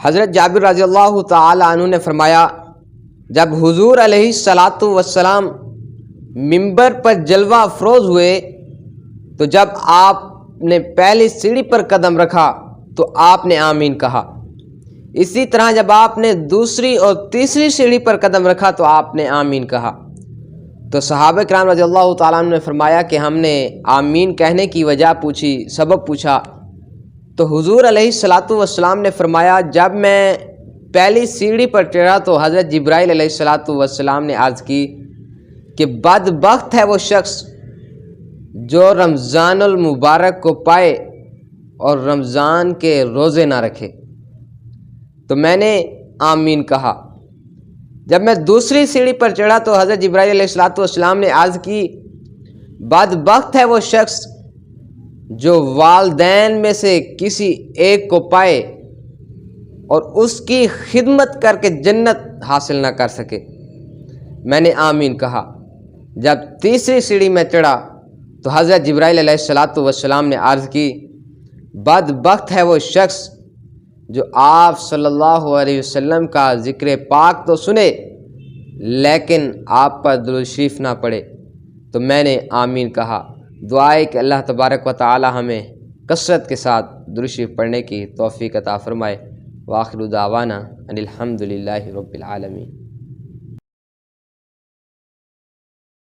حضرت جابر رضی اللہ تعالی عنہ نے فرمایا، جب حضور علیہ الصلاۃ والسلام ممبر پر جلوہ افروز ہوئے تو جب آپ نے پہلی سیڑھی پر قدم رکھا تو آپ نے آمین کہا۔ اسی طرح جب آپ نے دوسری اور تیسری سیڑھی پر قدم رکھا تو آپ نے آمین کہا۔ تو صحابہ کرام رضی اللہ تعالیٰ عنہ نے فرمایا کہ ہم نے آمین کہنے کی وجہ پوچھی، سبب پوچھا، تو حضور علیہ الصلاۃ والسلام نے فرمایا، جب میں پہلی سیڑھی پر چڑھا تو حضرت جبرائیل علیہ الصلاۃ والسلام نے عرض کی کہ بدبخت ہے وہ شخص جو رمضان المبارک کو پائے اور رمضان کے روزے نہ رکھے۔ تو میں نے آمین کہا۔ جب میں دوسری سیڑھی پر چڑھا تو حضرت جبرائیل علیہ الصلاۃ والسلام نے عرض کی، بدبخت ہے وہ شخص جو والدین میں سے کسی ایک کو پائے اور اس کی خدمت کر کے جنت حاصل نہ کر سکے۔ میں نے آمین کہا۔ جب تیسری سیڑھی میں چڑھا تو حضرت جبرائیل علیہ الصلاۃ والسلام نے عرض کی، بدبخت ہے وہ شخص جو آپ صلی اللہ علیہ وسلم کا ذکر پاک تو سنے لیکن آپ پر درود شریف نہ پڑھے۔ تو میں نے آمین کہا۔ دعا ہے کہ اللہ تبارک و تعالی ہمیں کثرت کے ساتھ درود شریف پڑھنے کی توفیق عطا فرمائے۔ وآخر دعوانا ان الحمد للہ رب العالمین۔